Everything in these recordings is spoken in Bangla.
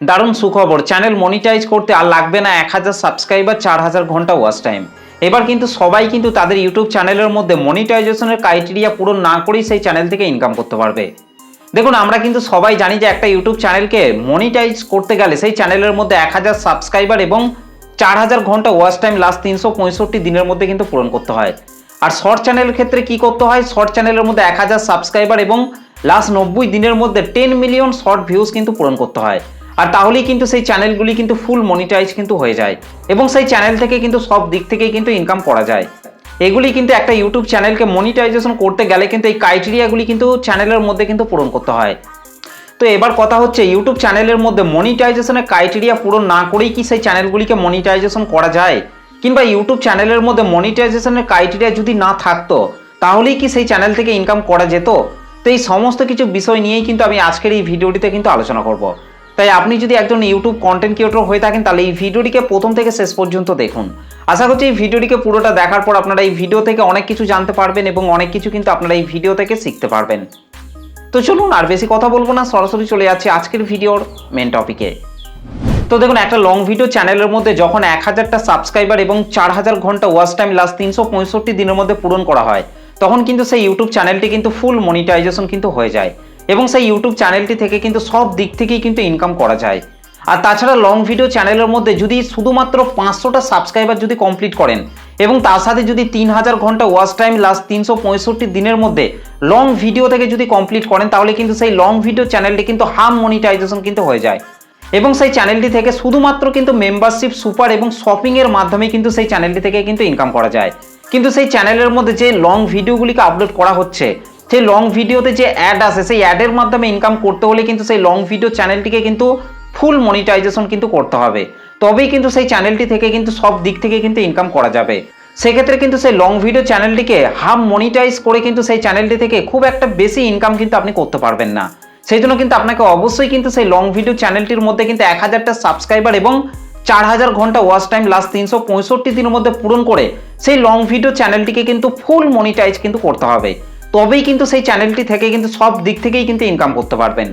দারুণ সুখবর, চ্যানেল মনিটাইজ করতে আর লাগবে না 1000 সাবস্ক্রাইবার, 4000 ঘন্টা ওয়াচ টাইম। এবার কিন্তু সবাই কিন্তু তাদের ইউটিউব চ্যানেলের মধ্যে মনিটাইজেশনের ক্রাইটেরিয়া পূরণ না করেই সেই চ্যানেল থেকে ইনকাম করতে পারবে। দেখুন, আমরা কিন্তু সবাই জানি যে একটা ইউটিউব চ্যানেলকে মনিটাইজ করতে গেলে সেই চ্যানেলের মধ্যে 1000 সাবস্ক্রাইবার এবং 4000 ঘন্টা ওয়াচ টাইম লাস্ট 365 দিনের মধ্যে কিন্তু পূরণ করতে হয়। আর শর্ট চ্যানেলের ক্ষেত্রে কি করতে হয়, শর্ট চ্যানেলের মধ্যে 1000 সাবস্ক্রাইবার এবং লাস্ট 90 দিনের মধ্যে 10 মিলিয়ন শর্ট ভিউজ কিন্তু পূরণ করতে হয়। আর তাহলেই কিন্তু সেই চ্যানেলগুলি কিন্তু ফুল মনিটাইজ কিন্তু হয়ে যায় এবং সেই চ্যানেল থেকে কিন্তু সব দিক থেকেই কিন্তু ইনকাম করা যায়। এগুলি কিন্তু একটা ইউটিউব চ্যানেলকে মনিটাইজেশন করতে গেলে কিন্তু এই ক্রাইটেরিয়াগুলি কিন্তু চ্যানেলের মধ্যে কিন্তু পূরণ করতে হয়। তো এবার কথা হচ্ছে, ইউটিউব চ্যানেলের মধ্যে মনিটাইজেশনের ক্রাইটেরিয়া পূরণ না করেই কি সেই চ্যানেলগুলিকে মনিটাইজেশন করা যায়, কিংবা ইউটিউব চ্যানেলের মধ্যে মনিটাইজেশনের ক্রাইটেরিয়া যদি না থাকতো তাহলেই কি সেই চ্যানেল থেকে ইনকাম করা যেত? তো এই সমস্ত কিছু বিষয় নিয়েই কিন্তু আমি আজকের এই ভিডিওটিতে কিন্তু আলোচনা করব। তাই আপনি যদি একজন ইউটিউব কন্টেন্ট ক্রিয়েটর হয়ে থাকেন তাহলে এই ভিডিওটিকে প্রথম থেকে শেষ পর্যন্ত দেখুন। আশা করছি এই ভিডিওটিকে পুরোটা দেখার পর আপনারা এই ভিডিও থেকে অনেক কিছু জানতে পারবেন এবং অনেক কিছু কিন্তু আপনারা এই ভিডিও থেকে শিখতে পারবেন। তো চলুন আর বেশি কথা বলবো না, সরাসরি চলে যাচ্ছি আজকের ভিডিওর মেন টপিকে। তো দেখুন, একটা লং ভিডিও চ্যানেলের মধ্যে যখন 1000টা সাবস্ক্রাইবার এবং 4000 ঘন্টা ওয়াচ টাইম লাস্ট 365 দিনের মধ্যে পূরণ করা হয়, তখন কিন্তু সেই ইউটিউব চ্যানেলটি কিন্তু ফুল মনিটাইজেশন কিন্তু হয়ে যায় এবং সেই ইউটিউব চ্যানেলটি থেকে কিন্তু সব দিক থেকেই কিন্তু ইনকাম করা যায়। আর তাছাড়া লং ভিডিও চ্যানেলের মধ্যে যদি শুধুমাত্র 500টা সাবস্ক্রাইবার যদি কমপ্লিট করেন এবং তার সাথে যদি 3000 ঘন্টা ওয়াচ টাইম লাস্ট 365 দিনের মধ্যে লং ভিডিও থেকে যদি কমপ্লিট করেন, তাহলে কিন্তু সেই লং ভিডিও চ্যানেলটি কিন্তু হাফ মনিটাইজেশন কিন্তু হয়ে যায় এবং সেই চ্যানেলটি থেকে শুধুমাত্র কিন্তু মেম্বারশিপ, সুপার এবং শপিং এর মাধ্যমে কিন্তু সেই চ্যানেলটি থেকে কিন্তু ইনকাম করা যায়। কিন্তু সেই চ্যানেলের মধ্যে যে লং ভিডিওগুলিকে আপলোড করা হচ্ছে, সেই লং ভিডিওতে যে অ্যাড আসে, সেই অ্যাডের মাধ্যমে ইনকাম করতে হলে কিন্তু সেই লং ভিডিও চ্যানেলটিকে কিন্তু ফুল মনিটাইজেশন কিন্তু করতে হবে, তবেই কিন্তু সেই চ্যানেলটি থেকে কিন্তু সব দিক থেকে কিন্তু ইনকাম করা যাবে। সেক্ষেত্রে কিন্তু সেই লং ভিডিও চ্যানেলটিকে হাফ মনিটাইজ করে কিন্তু সেই চ্যানেলটি থেকে খুব একটা বেশি ইনকাম কিন্তু আপনি করতে পারবেন না। সেই জন্য কিন্তু আপনাকে অবশ্যই কিন্তু সেই লং ভিডিও চ্যানেলটির মধ্যে কিন্তু 1000টা সাবস্ক্রাইবার এবং 4000 ঘন্টা ওয়াচ টাইম লাস্ট 365 দিনের মধ্যে পূরণ করে সেই লং ভিডিও চ্যানেলটিকে কিন্তু ফুল মনিটাইজ কিন্তু করতে হবে, তবেই কিন্তু সেই চ্যানেলটি থেকে কিন্তু সব দিক থেকেই কিন্তু ইনকাম করতে পারবেন।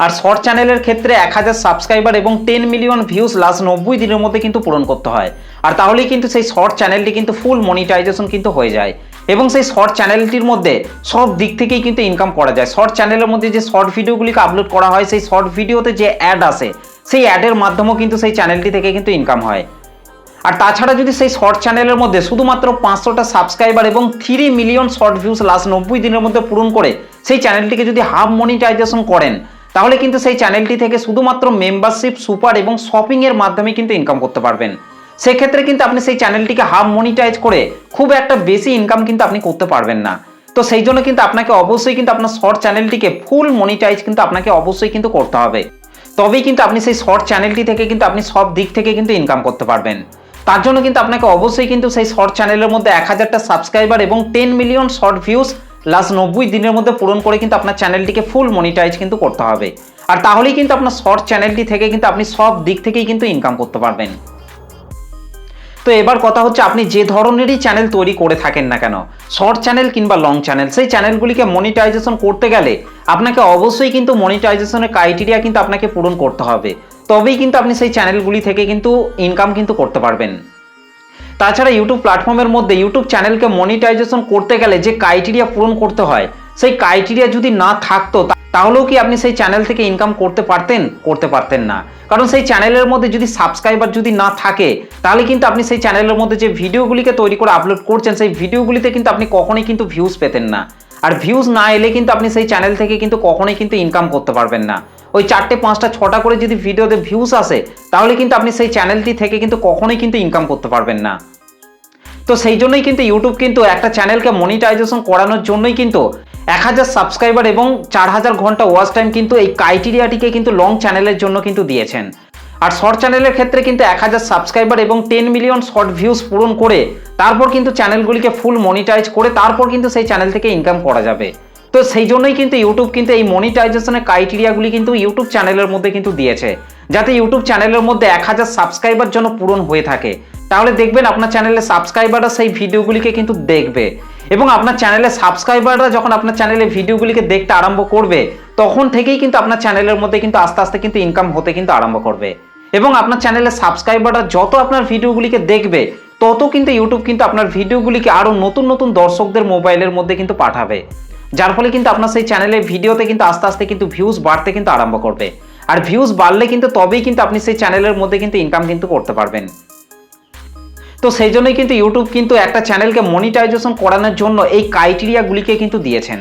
আর শর্ট চ্যানেলের ক্ষেত্রে 1000 সাবস্ক্রাইবার এবং 10 মিলিয়ন ভিউজ লাস্ট 90 দিনের মধ্যে কিন্তু পূরণ করতে হয়। আর তাহলেই কিন্তু সেই শর্ট চ্যানেলটি কিন্তু ফুল মনিটাইজেশন কিন্তু হয়ে যায় এবং সেই শর্ট চ্যানেলটির মধ্যে সব দিক থেকেই কিন্তু ইনকাম করা যায়। শর্ট চ্যানেলের মধ্যে যে শর্ট ভিডিওগুলিকে আপলোড করা হয়, সেই শর্ট ভিডিওতে যে অ্যাড আসে, সেই অ্যাডের মাধ্যমেও কিন্তু সেই চ্যানেলটি থেকে কিন্তু ইনকাম হয়। আর তাছাড়া যদি সেই শর্ট চ্যানেলের মধ্যে শুধুমাত্র 500টা সাবস্ক্রাইবার এবং 3 মিলিয়ন শর্ট ভিউজ লাস্ট 90 দিনের মধ্যে পূরণ করে সেই চ্যানেলটিকে যদি হাফ মনিটাইজেশন করেন, তাহলে কিন্তু সেই চ্যানেলটি থেকে শুধুমাত্র মেম্বারশিপ, সুপার এবং শপিং এর মাধ্যমে কিন্তু ইনকাম করতে পারবেন। সেক্ষেত্রে কিন্তু আপনি সেই চ্যানেলটিকে হাফ মনিটাইজ করে খুব একটা বেশি ইনকাম কিন্তু আপনি করতে পারবেন না। তো সেই জন্য কিন্তু আপনাকে অবশ্যই কিন্তু আপনার শর্ট চ্যানেলটিকে ফুল মনিটাইজ কিন্তু আপনাকে অবশ্যই কিন্তু করতে হবে, তবেই কিন্তু আপনি সেই শর্ট চ্যানেলটি থেকে কিন্তু আপনি সব দিক থেকে কিন্তু ইনকাম করতে পারবেন। তার জন্য কিন্তু আপনাকে অবশ্যই কিন্তু সেই শর্ট চ্যানেলের মধ্যে 1000টা সাবস্ক্রাইবার এবং 10 মিলিয়ন শর্ট ভিউজ লাস্ট 90 দিনের মধ্যে পূরণ করে কিন্তু আপনার চ্যানেলটিকে ফুল মনিটাইজ কিন্তু করতে হবে। আর তাহলেই কিন্তু আপনার শর্ট চ্যানেলটি থেকে কিন্তু আপনি সব দিক থেকেই কিন্তু ইনকাম করতে পারবেন। তো এবার কথা হচ্ছে, আপনি যে ধরনেরই চ্যানেল তৈরি করে থাকেন না কেন, শর্ট চ্যানেল কিংবা লং চ্যানেল, সেই চ্যানেলগুলিকে মনিটাইজেশন করতে গেলে আপনাকে অবশ্যই কিন্তু মনিটাইজেশনের ক্রাইটেরিয়া কিন্তু আপনাকে পূরণ করতে হবে, তবেই কিন্তু আপনি সেই চ্যানেলগুলি থেকে কিন্তু ইনকাম কিন্তু করতে পারবেন। তাছাড়া ইউটিউব প্ল্যাটফর্মের মধ্যে ইউটিউব চ্যানেলকে মনিটাইজেশন করতে গেলে যে ক্রাইটেরিয়া পূরণ করতে হয়, সেই ক্রাইটেরিয়া যদি না থাকতো তাহলেও কি আপনি সেই চ্যানেল থেকে ইনকাম করতে পারতেন না। কারণ সেই চ্যানেলের মধ্যে যদি সাবস্ক্রাইবার যদি না থাকে, তাহলে কিন্তু আপনি সেই চ্যানেলের মধ্যে যে ভিডিওগুলিকে তৈরি করে আপলোড করছেন, সেই ভিডিওগুলিতে কিন্তু আপনি কখনোই কিন্তু ভিউজ পেতেন না। আর ভিউজ না এলে কিন্তু আপনি সেই চ্যানেল থেকে কিন্তু কখনোই কিন্তু ইনকাম করতে পারবেন না। ওই 4টে 5টা 6টা করে যদি ভিডিওতে ভিউজ আসে, তাহলে কিন্তু আপনি সেই চ্যানেলটি থেকে কিন্তু কখনোই কিন্তু ইনকাম করতে পারবেন না। তো সেই জন্যই কিন্তু ইউটিউব কিন্তু একটা চ্যানেলকে মনিটাইজেশন করানোর জন্যই কিন্তু 1000 সাবস্ক্রাইবার এবং 4000 ঘন্টা ওয়াচ টাইম কিন্তু এই ক্রাইটেরিয়াটিকে কিন্তু লং চ্যানেলের জন্য কিন্তু দিয়েছেন। আর শর্ট চ্যানেলের ক্ষেত্রে কিন্তু 1000 সাবস্ক্রাইবার এবং 10 মিলিয়ন শর্ট ভিউজ পূরণ করে তারপর কিন্তু চ্যানেলগুলিকে ফুল মনিটাইজ করে তারপর কিন্তু সেই চ্যানেল থেকে ইনকাম করা যাবে। তো সেই জন্যই কিন্তু ইউটিউব কিন্তু এই মনিটাইজেশনের ক্রাইটেরিয়াগুলি কিন্তু ইউটিউব চ্যানেলের মধ্যে কিন্তু দিয়েছে, যাতে ইউটিউব চ্যানেলের মধ্যে 1000 সাবস্ক্রাইবার যেন পূরণ হয়ে থাকে। তাহলে দেখবেন আপনার চ্যানেলে সাবস্ক্রাইবাররা সেই ভিডিওগুলিকে কিন্তু দেখবে এবং আপনার চ্যানেলে সাবস্ক্রাইবাররা যখন আপনার চ্যানেলে ভিডিওগুলিকে দেখতে আরম্ভ করবে, তখন থেকেই কিন্তু আপনার চ্যানেলের মধ্যে কিন্তু আস্তে আস্তে কিন্তু ইনকাম হতে কিন্তু আরম্ভ করবে। এবং আপনার চ্যানেলের সাবস্ক্রাইবাররা যত আপনার ভিডিওগুলিকে দেখবে তত কিন্তু ইউটিউব কিন্তু আপনার ভিডিওগুলিকে আরও নতুন নতুন দর্শকদের মোবাইলের মধ্যে কিন্তু পাঠাবে, যার ফলে কিন্তু আপনার সেই চ্যানেলের ভিডিওতে কিন্তু আস্তে আস্তে কিন্তু ভিউজ বাড়তে কিন্তু আরম্ভ করবে। আর ভিউজ বাড়লে কিন্তু তবেই কিন্তু আপনি সেই চ্যানেলের মধ্যে কিন্তু ইনকাম কিন্তু করতে পারবেন। তো সেই জন্যই কিন্তু ইউটিউব কিন্তু একটা চ্যানেলকে মনিটাইজেশন করানোর জন্য এই ক্রাইটেরিয়াগুলিকে কিন্তু দিয়েছেন।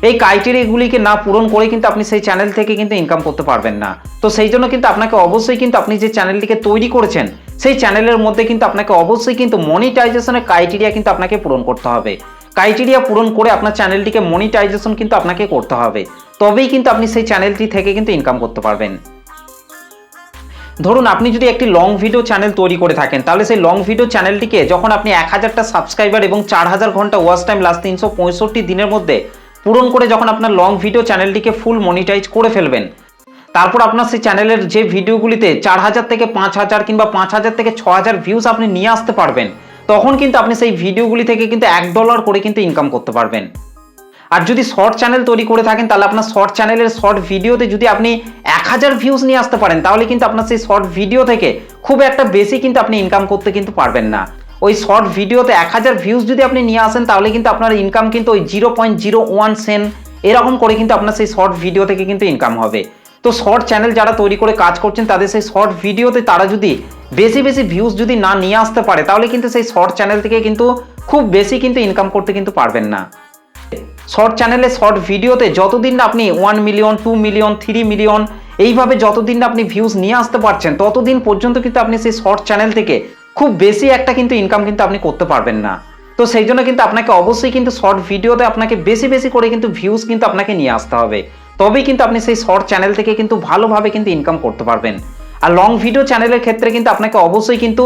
এই ক্রাইটেরিয়াগুলিকে না পূরণ করে কিন্তু আপনি সেই চ্যানেল থেকে কিন্তু ইনকাম করতে পারবেন না। তো সেই জন্য কিন্তু আপনাকে অবশ্যই কিন্তু আপনি যে চ্যানেলটিকে তৈরি করেছেন সেই চ্যানেলের মধ্যে কিন্তু আপনাকে অবশ্যই কিন্তু মনিটাইজেশনের ক্রাইটেরিয়া কিন্তু আপনাকে পূরণ করতে হবে। ক্রাইটেরিয়া পূরণ করে আপনার চ্যানেলটিকে মনিটাইজেশন কিন্তু আপনাকে করতে হবে, তবেই কিন্তু আপনি সেই চ্যানেলটি থেকে কিন্তু ইনকাম করতে পারবেন। ধরুন আপনি যদি একটি লং ভিডিও চ্যানেল তৈরি করে থাকেন, তাহলে সেই লং ভিডিও চ্যানেলটিকে যখন আপনি 1000টা সাবস্ক্রাইবার এবং 4000 ঘন্টা ওয়াচ টাইম লাস্ট 365 দিনের মধ্যে পূরণ করে যখন আপনার লং ভিডিও চ্যানেলটিকে ফুল মনিটাইজ করে ফেলবেন, তারপর আপনার সেই চ্যানেলের যে ভিডিওগুলিতে 4000 থেকে 5000 কিংবা 5000 থেকে 6000 ভিউজ আপনি নিয়ে আসতে পারবেন, তখন কিন্তু আপনি সেই ভিডিওগুলি থেকে কিন্তু $1 করে কিন্তু ইনকাম করতে পারবেন। আর যদি শর্ট চ্যানেল তৈরি করে থাকেন, তাহলে আপনার শর্ট চ্যানেলের শর্ট ভিডিওতে যদি আপনি 1000 ভিউজ নিয়ে আসতে পারেন, তাহলে কিন্তু আপনার সেই শর্ট ভিডিও থেকে খুব একটা বেশি কিন্তু আপনি ইনকাম করতে কিন্তু পারবেন না। ওই শর্ট ভিডিওতে 1000 ভিউজ যদি আপনি নিয়ে আসেন, তাহলে কিন্তু আপনার ইনকাম কিন্তু ওই 0.01 সেন্ট এরকম করে কিন্তু আপনার সেই শর্ট ভিডিও থেকে কিন্তু ইনকাম হবে। তো শর্ট চ্যানেল যারা তৈরি করে কাজ করছেন, তাদের সেই শর্ট ভিডিওতে তারা যদি বেশি বেশি ভিউজ যদি না নিয়ে আসতে পারে, তাহলে কিন্তু সেই শর্ট চ্যানেল থেকে কিন্তু খুব বেশি কিন্তু ইনকাম করতে কিন্তু পারবেন না। শর্ট চ্যানেলে শর্ট ভিডিওতে যতদিন না আপনি 1 মিলিয়ন 2 মিলিয়ন 3 মিলিয়ন এইভাবে যতদিন না আপনি ভিউজ নিয়ে আসতে পারছেন, ততদিন পর্যন্ত কিন্তু আপনি সেই শর্ট চ্যানেল থেকে খুব বেশি একটা কিন্তু ইনকাম কিন্তু আপনি করতে পারবেন না। তো সেই জন্য কিন্তু আপনাকে অবশ্যই কিন্তু শর্ট ভিডিওতে আপনাকে বেশি বেশি করে কিন্তু ভিউজ কিন্তু আপনাকে নিয়ে আসতে হবে, তবেই কিন্তু আপনি সেই শর্ট চ্যানেল থেকে কিন্তু ভালোভাবে কিন্তু ইনকাম করতে পারবেন। আর লং ভিডিও চ্যানেলের ক্ষেত্রে কিন্তু আপনাকে অবশ্যই কিন্তু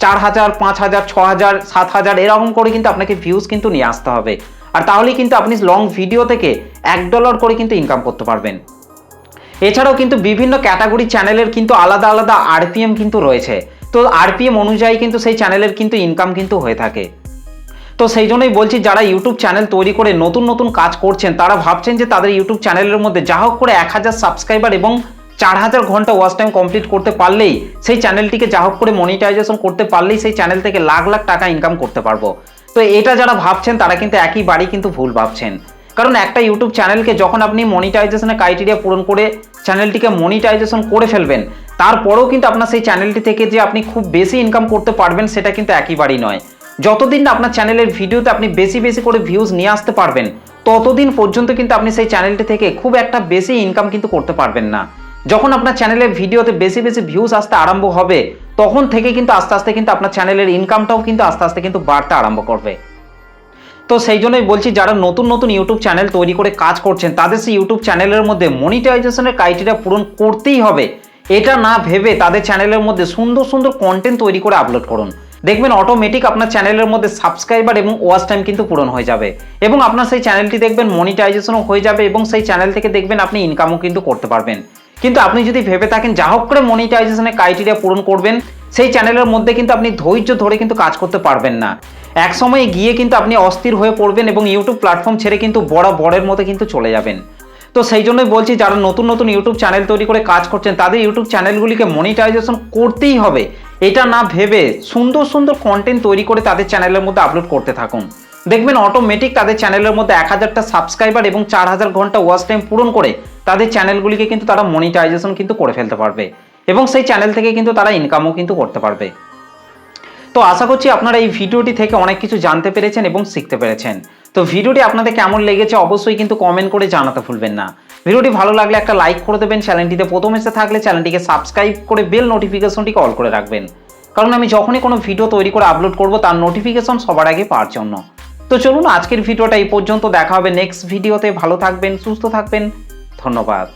4000 5000 6000 7000 এরকম করে কিন্তু আপনাকে ভিউজ কিন্তু নিয়ে আসতে হবে। আর তাহলেই কিন্তু আপনি লং ভিডিও থেকে $1 করে কিন্তু ইনকাম করতে পারবেন। এছাড়াও কিন্তু বিভিন্ন ক্যাটাগরি চ্যানেলের কিন্তু আলাদা আলাদা আরপিএম কিন্তু রয়েছে। তো আরপিএম অনুযায়ী কিন্তু সেই চ্যানেলের কিন্তু ইনকাম কিন্তু হয়ে থাকে। তো সেই জন্যই বলছি, যারা ইউটিউব চ্যানেল তৈরি করে নতুন নতুন কাজ করছেন, তারা ভাবছেন যে তাদের ইউটিউব চ্যানেলের মধ্যে যা হোক করে 1000 সাবস্ক্রাইবার এবং 4000 ঘন্টা ওয়াচ টাইম কমপ্লিট করতে পারলেই, সেই চ্যানেলটিকে যা হোক করে মনিটাইজেশন করতে পারলেই সেই চ্যানেল থেকে লাখ লাখ টাকা ইনকাম করতে পারবো। তো এটা যারা ভাবছেন তারা কিন্তু একেবারেই কিন্তু ভুল ভাবছেন। কারণ একটা ইউটিউব চ্যানেলকে যখন আপনি মনিটাইজেশনের ক্রাইটেরিয়া পূরণ করে চ্যানেলটিকে মনিটাইজেশন করে ফেলবেন, তারপরেও কিন্তু আপনার সেই চ্যানেলটি থেকে যে আপনি খুব বেশি ইনকাম করতে পারবেন সেটা কিন্তু একেবারেই নয়। যতদিন না আপনার চ্যানেলের ভিডিওতে আপনি বেশি বেশি করে ভিউজ নিয়ে আসতে পারবেন, ততদিন পর্যন্ত কিন্তু আপনি সেই চ্যানেলটি থেকে খুব একটা বেশি ইনকাম কিন্তু করতে পারবেন না। যখন আপনার চ্যানেলের ভিডিওতে বেশি বেশি ভিউজ আসতে আরম্ভ হবে, তখন থেকে কিন্তু আস্তে আস্তে কিন্তু আপনার চ্যানেলের ইনকামটাও কিন্তু আস্তে আস্তে কিন্তু বাড়তে আরম্ভ করবে। তো সেই জন্যই বলছি, যারা নতুন নতুন ইউটিউব চ্যানেল তৈরি করে কাজ করছেন, তাদের সেই ইউটিউব চ্যানেলের মধ্যে মনিটাইজেশনের ক্রাইটেরিয়া পূরণ করতেই হবে, এটা না ভেবে তাদের চ্যানেলের মধ্যে সুন্দর সুন্দর কন্টেন্ট তৈরি করে আপলোড করুন। দেখবেন অটোমেটিক আপনার চ্যানেলের মধ্যে সাবস্ক্রাইবার এবং ওয়াচ টাইম কিন্তু পূরণ হয়ে যাবে, এবং আপনার সেই চ্যানেলটি দেখবেন মনিটাইজেশনও হয়ে যাবে, এবং সেই চ্যানেল থেকে দেখবেন আপনি ইনকামও কিন্তু করতে পারবেন। কিন্তু আপনি যদি ভেবে থাকেন যা হোক করে মনিটাইজেশনের ক্রাইটেরিয়া পূরণ করবেন, সেই চ্যানেলের মধ্যে কিন্তু আপনি ধৈর্য ধরে কিন্তু কাজ করতে পারবেন না। এক সময় গিয়ে কিন্তু আপনি অস্থির হয়ে পড়বেন এবং ইউটিউব প্ল্যাটফর্ম ছেড়ে কিন্তু বড়ের মতো কিন্তু চলে যাবেন। তো সেই জন্যই বলছি, যারা নতুন নতুন ইউটিউব চ্যানেল তৈরি করে কাজ করছেন, তাদের ইউটিউব চ্যানেলগুলিকে মনিটাইজেশন করতেই হবে, এটা না ভেবে সুন্দর সুন্দর কন্টেন্ট তৈরি করে তাদের চ্যানেলের মধ্যে আপলোড করতে থাকুন। দেখবেন অটোমেটিক তাদের চ্যানেলের মধ্যে 1000টা সাবস্ক্রাইবার এবং 4000 ঘন্টা ওয়াচ টাইম পূরণ করে তাদের চ্যানেলগুলিকে কিন্তু তারা মনিটাইজেশন কিন্তু করে ফেলতে পারবে, এবং সেই চ্যানেল থেকে কিন্তু তারা ইনকামও কিন্তু করতে পারবে। তো আশা করছি আপনারা এই ভিডিওটি থেকে অনেক কিছু জানতে পেরেছেন এবং শিখতে পেরেছেন। তো ভিডিওটি আপনাদের কেমন লেগেছে অবশ্যই কিন্তু কমেন্ট করে জানাতে ভুলবেন না। ভিডিওটি ভালো লাগলে একটা লাইক করে দেবেন, চ্যানেলটিতে প্রথম এসে থাকলে চ্যানেলটিকে সাবস্ক্রাইব করে বেল নোটিফিকেশনটিকে অল করে রাখবেন, কারণ আমি যখনই কোনো ভিডিও তৈরি করে আপলোড করব তার নোটিফিকেশন সবার আগে পাওয়ার জন্য। তো চলুন আজকের ভিডিওটা এই পর্যন্ত, দেখা হবে নেক্সট ভিডিওতে। ভালো থাকবেন, সুস্থ থাকবেন, ধন্যবাদ।